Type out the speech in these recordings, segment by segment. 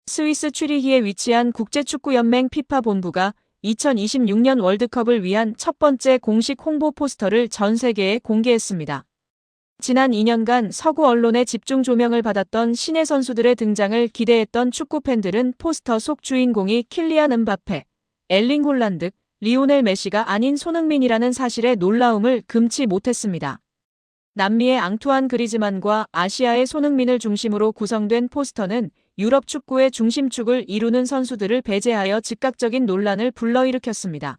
스위스 쭈리히에 위치한 국제축구연맹 피파 본부가 2026년 월드컵을 위한 첫 번째 공식 홍보 포스터를 전 세계에 공개했습니다. 지난 2년간 서구 언론의 집중 조명을 받았던 신예 선수들의 등장을 기대했던 축구 팬들은 포스터 속 주인공이 킬리안 음바페, 엘링 홀란드, 리오넬 메시가 아닌 손흥민이라는 사실에 놀라움을 금치 못했습니다. 남미의 앙투안 그리즈만과 아시아의 손흥민을 중심으로 구성된 포스터는 유럽 축구의 중심축을 이루는 선수들을 배제하여 즉각적인 논란을 불러일으켰습니다.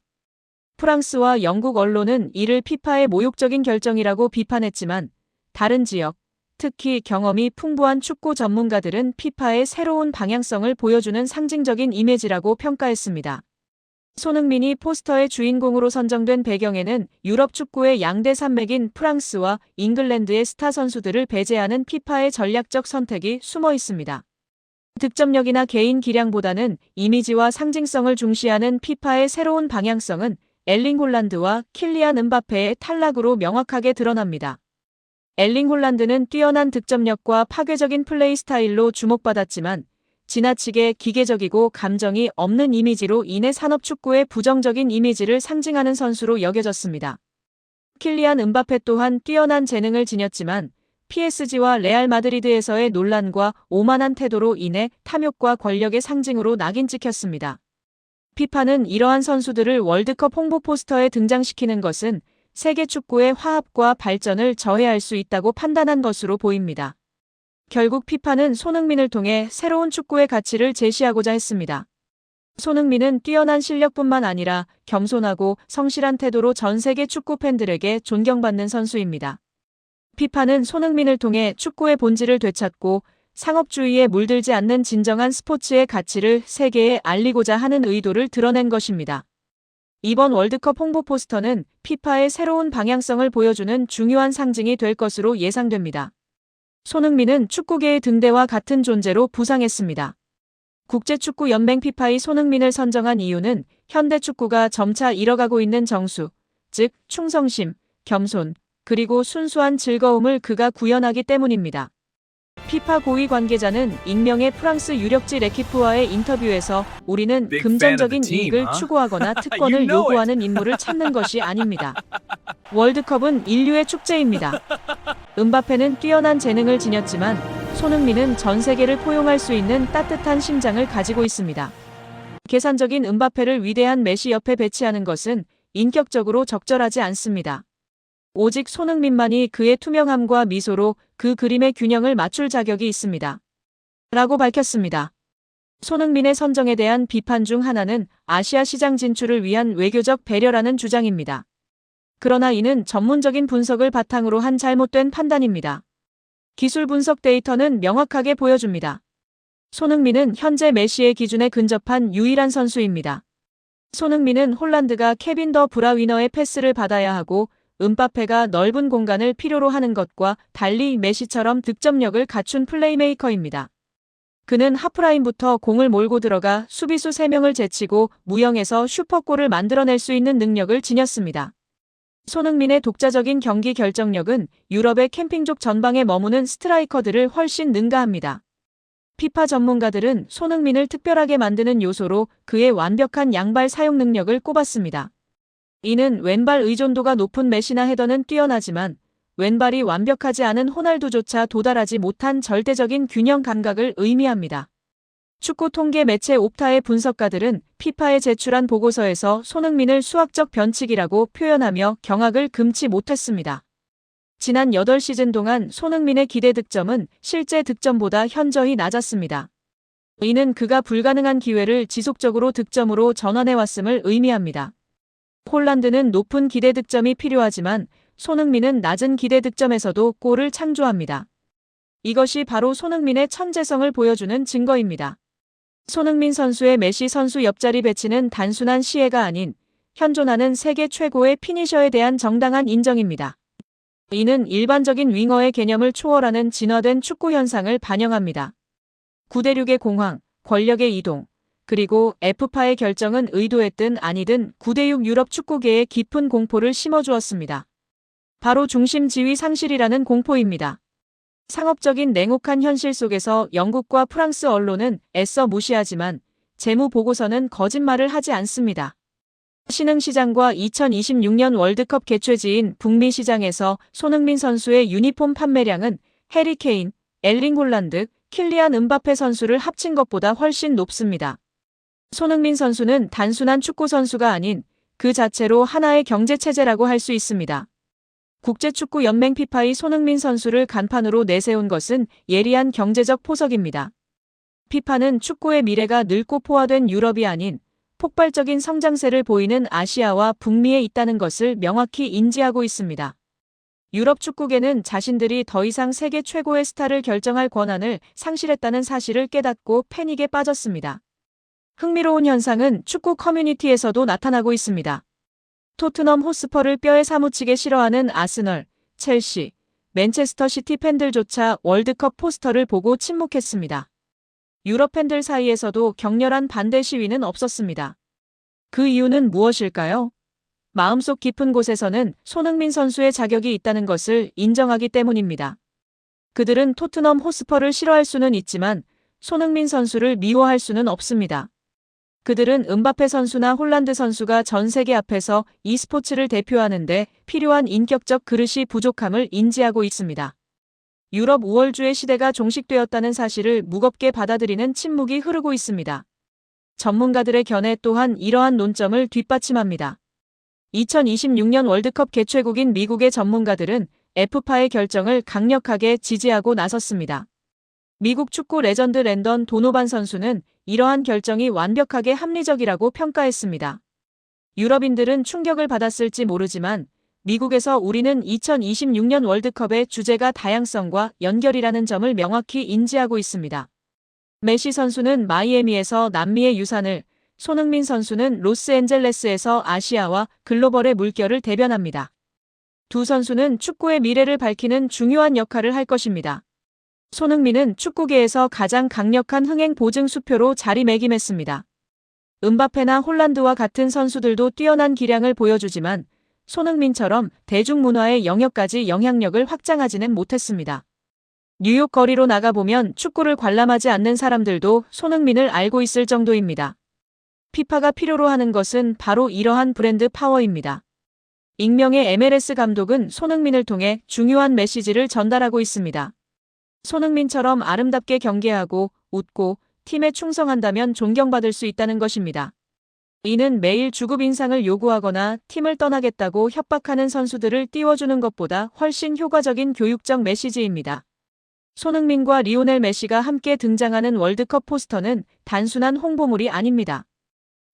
프랑스와 영국 언론은 이를 피파의 모욕적인 결정이라고 비판했지만 다른 지역, 특히 경험이 풍부한 축구 전문가들은 피파의 새로운 방향성을 보여주는 상징적인 이미지라고 평가했습니다. 손흥민이 포스터의 주인공으로 선정된 배경에는 유럽 축구의 양대 산맥인 프랑스와 잉글랜드의 스타 선수들을 배제하는 피파의 전략적 선택이 숨어 있습니다. 득점력이나 개인 기량보다는 이미지와 상징성을 중시하는 피파의 새로운 방향성은 엘링 홀란드와 킬리안 음바페의 탈락으로 명확하게 드러납니다. 엘링 홀란드는 뛰어난 득점력과 파괴적인 플레이 스타일로 주목받았지만 지나치게 기계적이고 감정이 없는 이미지로 인해 산업축구의 부정적인 이미지를 상징하는 선수로 여겨졌습니다. 킬리안 음바페 또한 뛰어난 재능을 지녔지만 PSG와 레알 마드리드에서의 논란과 오만한 태도로 인해 탐욕과 권력의 상징으로 낙인 찍혔습니다. 피파는 이러한 선수들을 월드컵 홍보 포스터에 등장시키는 것은 세계 축구의 화합과 발전을 저해할 수 있다고 판단한 것으로 보입니다. 결국 피파는 손흥민을 통해 새로운 축구의 가치를 제시하고자 했습니다. 손흥민은 뛰어난 실력뿐만 아니라 겸손하고 성실한 태도로 전 세계 축구 팬들에게 존경받는 선수입니다. 피파는 손흥민을 통해 축구의 본질을 되찾고 상업주의에 물들지 않는 진정한 스포츠의 가치를 세계에 알리고자 하는 의도를 드러낸 것입니다. 이번 월드컵 홍보 포스터는 피파의 새로운 방향성을 보여주는 중요한 상징이 될 것으로 예상됩니다. 손흥민은 축구계의 등대와 같은 존재로 부상했습니다. 국제축구연맹 피파의 손흥민을 선정한 이유는 현대 축구가 점차 잃어가고 있는 정수, 즉 충성심, 겸손, 그리고 순수한 즐거움을 그가 구현하기 때문입니다. 피파 고위 관계자는 익명의 프랑스 유력지 레키프와의 인터뷰에서 우리는 금전적인 이익을 추구하거나 특권을 요구하는 인물을 찾는 것이 아닙니다. 월드컵은 인류의 축제입니다. 음바페는 뛰어난 재능을 지녔지만 손흥민은 전 세계를 포용할 수 있는 따뜻한 심장을 가지고 있습니다. 계산적인 음바페를 위대한 메시 옆에 배치하는 것은 인격적으로 적절하지 않습니다. 오직 손흥민만이 그의 투명함과 미소로 그 그림의 균형을 맞출 자격이 있습니다. 라고 밝혔습니다. 손흥민의 선정에 대한 비판 중 하나는 아시아 시장 진출을 위한 외교적 배려라는 주장입니다. 그러나 이는 전문적인 분석을 바탕으로 한 잘못된 판단입니다. 기술 분석 데이터는 명확하게 보여줍니다. 손흥민은 현재 메시의 기준에 근접한 유일한 선수입니다. 손흥민은 홀란드가 케빈 더 브라위너의 패스를 받아야 하고 음바페가 넓은 공간을 필요로 하는 것과 달리 메시처럼 득점력을 갖춘 플레이메이커입니다. 그는 하프라인부터 공을 몰고 들어가 수비수 3명을 제치고 무영에서 슈퍼골을 만들어낼 수 있는 능력을 지녔습니다. 손흥민의 독자적인 경기 결정력은 유럽의 캠핑족 전방에 머무는 스트라이커들을 훨씬 능가합니다. 피파 전문가들은 손흥민을 특별하게 만드는 요소로 그의 완벽한 양발 사용 능력을 꼽았습니다. 이는 왼발 의존도가 높은 메시나 헤더는 뛰어나지만 왼발이 완벽하지 않은 호날두조차 도달하지 못한 절대적인 균형 감각을 의미합니다. 축구 통계 매체 옵타의 분석가들은 피파에 제출한 보고서에서 손흥민을 수학적 변칙이라고 표현하며 경악을 금치 못했습니다. 지난 8시즌 동안 손흥민의 기대 득점은 실제 득점보다 현저히 낮았습니다. 이는 그가 불가능한 기회를 지속적으로 득점으로 전환해왔음을 의미합니다. 홀란드는 높은 기대 득점이 필요하지만 손흥민은 낮은 기대 득점에서도 골을 창조합니다. 이것이 바로 손흥민의 천재성을 보여주는 증거입니다. 손흥민 선수의 메시 선수 옆자리 배치는 단순한 시혜가 아닌 현존하는 세계 최고의 피니셔에 대한 정당한 인정입니다. 이는 일반적인 윙어의 개념을 초월하는 진화된 축구 현상을 반영합니다. 구대륙의 공황, 권력의 이동, 그리고 F파의 결정은 의도했든 아니든 9대6 유럽 축구계에 깊은 공포를 심어주었습니다. 바로 중심 지위 상실이라는 공포입니다. 상업적인 냉혹한 현실 속에서 영국과 프랑스 언론은 애써 무시하지만 재무 보고서는 거짓말을 하지 않습니다. 신흥시장과 2026년 월드컵 개최지인 북미 시장에서 손흥민 선수의 유니폼 판매량은 해리 케인, 엘링 홀란드, 킬리안 음바페 선수를 합친 것보다 훨씬 높습니다. 손흥민 선수는 단순한 축구 선수가 아닌 그 자체로 하나의 경제체제라고 할 수 있습니다. 국제축구연맹 피파이 손흥민 선수를 간판으로 내세운 것은 예리한 경제적 포석입니다. 피파는 축구의 미래가 늙고 포화된 유럽이 아닌 폭발적인 성장세를 보이는 아시아와 북미에 있다는 것을 명확히 인지하고 있습니다. 유럽 축구계는 자신들이 더 이상 세계 최고의 스타를 결정할 권한을 상실했다는 사실을 깨닫고 패닉에 빠졌습니다. 흥미로운 현상은 축구 커뮤니티에서도 나타나고 있습니다. 토트넘 호스퍼를 뼈에 사무치게 싫어하는 아스널, 첼시, 맨체스터 시티 팬들조차 월드컵 포스터를 보고 침묵했습니다. 유럽 팬들 사이에서도 격렬한 반대 시위는 없었습니다. 그 이유는 무엇일까요? 마음속 깊은 곳에서는 손흥민 선수의 자격이 있다는 것을 인정하기 때문입니다. 그들은 토트넘 호스퍼를 싫어할 수는 있지만 손흥민 선수를 미워할 수는 없습니다. 그들은 음바페 선수나 홀란드 선수가 전 세계 앞에서 e스포츠를 대표하는데 필요한 인격적 그릇이 부족함을 인지하고 있습니다. 유럽 우월주의 시대가 종식되었다는 사실을 무겁게 받아들이는 침묵이 흐르고 있습니다. 전문가들의 견해 또한 이러한 논점을 뒷받침합니다. 2026년 월드컵 개최국인 미국의 전문가들은 F파의 결정을 강력하게 지지하고 나섰습니다. 미국 축구 레전드 랜던 도노반 선수는 이러한 결정이 완벽하게 합리적이라고 평가했습니다. 유럽인들은 충격을 받았을지 모르지만 미국에서 우리는 2026년 월드컵의 주제가 다양성과 연결이라는 점을 명확히 인지하고 있습니다. 메시 선수는 마이애미에서 남미의 유산을, 손흥민 선수는 로스앤젤레스에서 아시아와 글로벌의 물결을 대변합니다. 두 선수는 축구의 미래를 밝히는 중요한 역할을 할 것입니다. 손흥민은 축구계에서 가장 강력한 흥행 보증 수표로 자리매김했습니다. 음바페나 홀란드와 같은 선수들도 뛰어난 기량을 보여주지만 손흥민처럼 대중문화의 영역까지 영향력을 확장하지는 못했습니다. 뉴욕 거리로 나가보면 축구를 관람하지 않는 사람들도 손흥민을 알고 있을 정도입니다. 피파가 필요로 하는 것은 바로 이러한 브랜드 파워입니다. 익명의 MLS 감독은 손흥민을 통해 중요한 메시지를 전달하고 있습니다. 손흥민처럼 아름답게 경기하고 웃고 팀에 충성한다면 존경받을 수 있다는 것입니다. 이는 매일 주급 인상을 요구하거나 팀을 떠나겠다고 협박하는 선수들을 띄워주는 것보다 훨씬 효과적인 교육적 메시지입니다. 손흥민과 리오넬 메시가 함께 등장하는 월드컵 포스터는 단순한 홍보물이 아닙니다.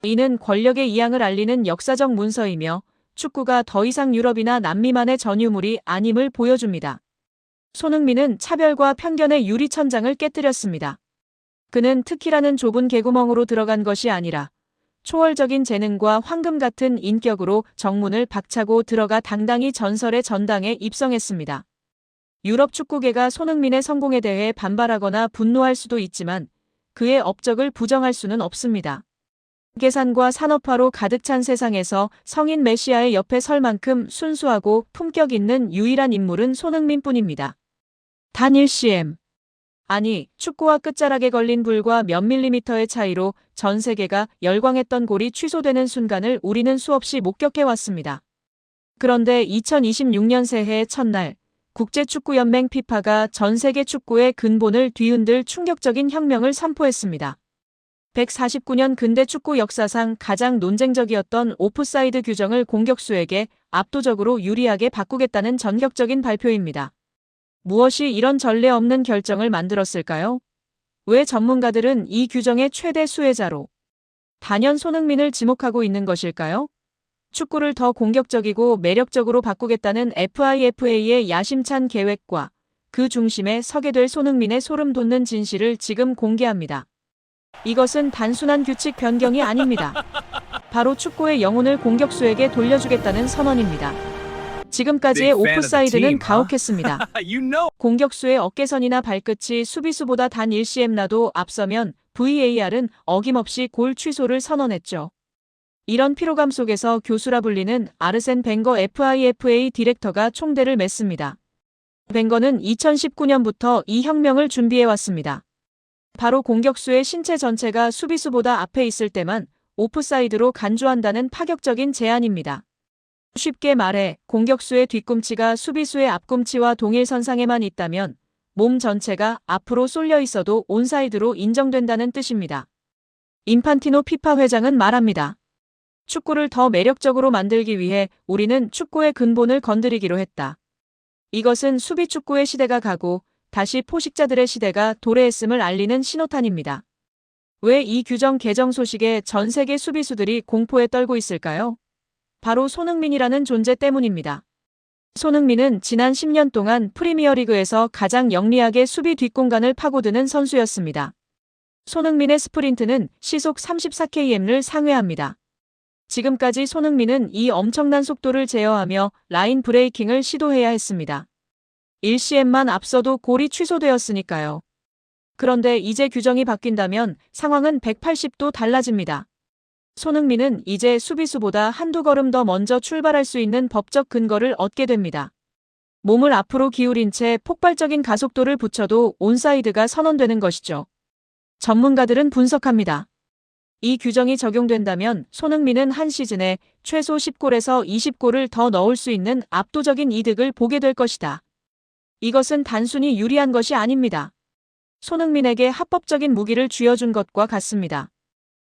이는 권력의 이양을 알리는 역사적 문서이며 축구가 더 이상 유럽이나 남미만의 전유물이 아님을 보여줍니다. 손흥민은 차별과 편견의 유리천장을 깨뜨렸습니다. 그는 특기라는 좁은 개구멍으로 들어간 것이 아니라 초월적인 재능과 황금 같은 인격으로 정문을 박차고 들어가 당당히 전설의 전당에 입성했습니다. 유럽 축구계가 손흥민의 성공에 대해 반발하거나 분노할 수도 있지만 그의 업적을 부정할 수는 없습니다. 계산과 산업화로 가득 찬 세상에서 성인 메시아의 옆에 설 만큼 순수하고 품격 있는 유일한 인물은 손흥민뿐입니다. 단 1cm. 아니, 축구와 끝자락에 걸린 불과 몇 밀리미터의 차이로 전 세계가 열광했던 골이 취소되는 순간을 우리는 수없이 목격해왔습니다. 그런데 2026년 새해 첫날, 국제축구연맹 피파가 전 세계 축구의 근본을 뒤흔들 충격적인 혁명을 선포했습니다. 149년 근대 축구 역사상 가장 논쟁적이었던 오프사이드 규정을 공격수에게 압도적으로 유리하게 바꾸겠다는 전격적인 발표입니다. 무엇이 이런 전례 없는 결정을 만들었을까요? 왜 전문가들은 이 규정의 최대 수혜자로 단연 손흥민을 지목하고 있는 것일까요? 축구를 더 공격적이고 매력적으로 바꾸겠다는 FIFA의 야심찬 계획과 그 중심에 서게 될 손흥민의 소름 돋는 진실을 지금 공개합니다. 이것은 단순한 규칙 변경이 아닙니다. 바로 축구의 영혼을 공격수에게 돌려주겠다는 선언입니다. 지금까지의 오프사이드는 가혹했습니다. 공격수의 어깨선이나 발끝이 수비수보다 단 1cm 나도 앞서면 VAR은 어김없이 골 취소를 선언했죠. 이런 피로감 속에서 교수라 불리는 아르센 벵거 FIFA 디렉터가 총대를 맸습니다. 벵거는 2019년부터 이 혁명을 준비해왔습니다. 바로 공격수의 신체 전체가 수비수보다 앞에 있을 때만 오프사이드로 간주한다는 파격적인 제안입니다. 쉽게 말해 공격수의 뒤꿈치가 수비수의 앞꿈치와 동일선상에만 있다면 몸 전체가 앞으로 쏠려 있어도 온사이드로 인정된다는 뜻입니다. 인판티노 피파 회장은 말합니다. 축구를 더 매력적으로 만들기 위해 우리는 축구의 근본을 건드리기로 했다. 이것은 수비 축구의 시대가 가고 다시 포식자들의 시대가 도래했음을 알리는 신호탄입니다. 왜 이 규정 개정 소식에 전 세계 수비수들이 공포에 떨고 있을까요? 바로 손흥민이라는 존재 때문입니다. 손흥민은 지난 10년 동안 프리미어리그에서 가장 영리하게 수비 뒷공간을 파고드는 선수였습니다. 손흥민의 스프린트는 시속 34km를 상회합니다. 지금까지 손흥민은 이 엄청난 속도를 제어하며 라인 브레이킹을 시도해야 했습니다. 1CM만 앞서도 골이 취소되었으니까요. 그런데 이제 규정이 바뀐다면 상황은 180도 달라집니다. 손흥민은 이제 수비수보다 한두 걸음 더 먼저 출발할 수 있는 법적 근거를 얻게 됩니다. 몸을 앞으로 기울인 채 폭발적인 가속도를 붙여도 온사이드가 선언되는 것이죠. 전문가들은 분석합니다. 이 규정이 적용된다면 손흥민은 한 시즌에 최소 10골에서 20골을 더 넣을 수 있는 압도적인 이득을 보게 될 것이다. 이것은 단순히 유리한 것이 아닙니다. 손흥민에게 합법적인 무기를 쥐어준 것과 같습니다.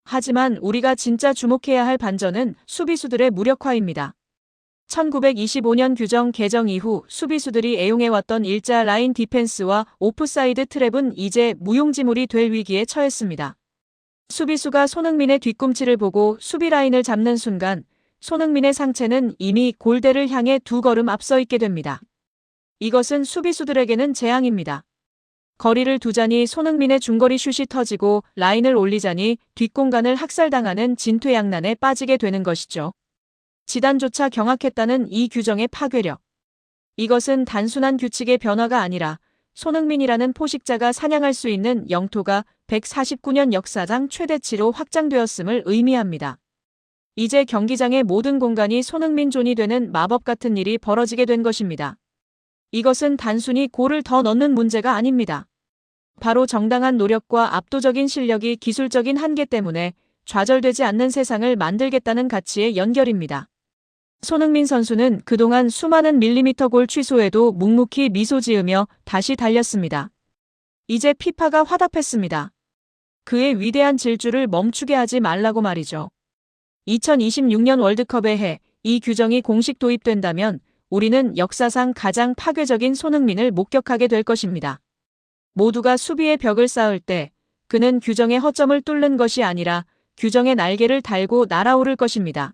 하지만 우리가 진짜 주목해야 할 반전은 수비수들의 무력화입니다. 1925년 규정 개정 이후 수비수들이 애용해왔던 일자 라인 디펜스와 오프사이드 트랩은 이제 무용지물이 될 위기에 처했습니다. 수비수가 손흥민의 뒤꿈치를 보고 수비 라인을 잡는 순간 손흥민의 상체는 이미 골대를 향해 두 걸음 앞서 있게 됩니다. 이것은 수비수들에게는 재앙입니다. 거리를 두자니 손흥민의 중거리 슛이 터지고 라인을 올리자니 뒷공간을 학살당하는 진퇴양난에 빠지게 되는 것이죠. 지단조차 경악했다는 이 규정의 파괴력. 이것은 단순한 규칙의 변화가 아니라 손흥민이라는 포식자가 사냥할 수 있는 영토가 149년 역사상 최대치로 확장되었음을 의미합니다. 이제 경기장의 모든 공간이 손흥민 존이 되는 마법 같은 일이 벌어지게 된 것입니다. 이것은 단순히 골을 더 넣는 문제가 아닙니다. 바로 정당한 노력과 압도적인 실력이 기술적인 한계 때문에 좌절되지 않는 세상을 만들겠다는 가치의 연결입니다. 손흥민 선수는 그동안 수많은 밀리미터 골 취소에도 묵묵히 미소 지으며 다시 달렸습니다. 이제 피파가 화답했습니다. 그의 위대한 질주를 멈추게 하지 말라고 말이죠. 2026년 월드컵의 해 이 규정이 공식 도입된다면 우리는 역사상 가장 파괴적인 손흥민을 목격하게 될 것입니다. 모두가 수비의 벽을 쌓을 때 그는 규정의 허점을 뚫는 것이 아니라 규정의 날개를 달고 날아오를 것입니다.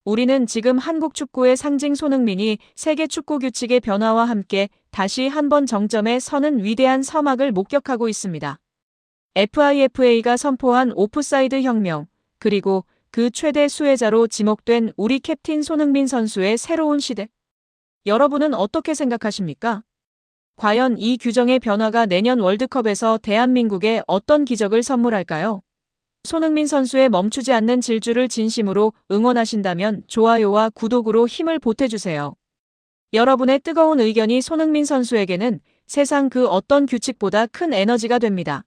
우리는 지금 한국 축구의 상징 손흥민이 세계 축구 규칙의 변화와 함께 다시 한번 정점에 서는 위대한 서막을 목격하고 있습니다. FIFA가 선포한 오프사이드 혁명, 그리고 그 최대 수혜자로 지목된 우리 캡틴 손흥민 선수의 새로운 시대. 여러분은 어떻게 생각하십니까? 과연 이 규정의 변화가 내년 월드컵에서 대한민국에 어떤 기적을 선물할까요? 손흥민 선수의 멈추지 않는 질주를 진심으로 응원하신다면 좋아요와 구독으로 힘을 보태주세요. 여러분의 뜨거운 의견이 손흥민 선수에게는 세상 그 어떤 규칙보다 큰 에너지가 됩니다.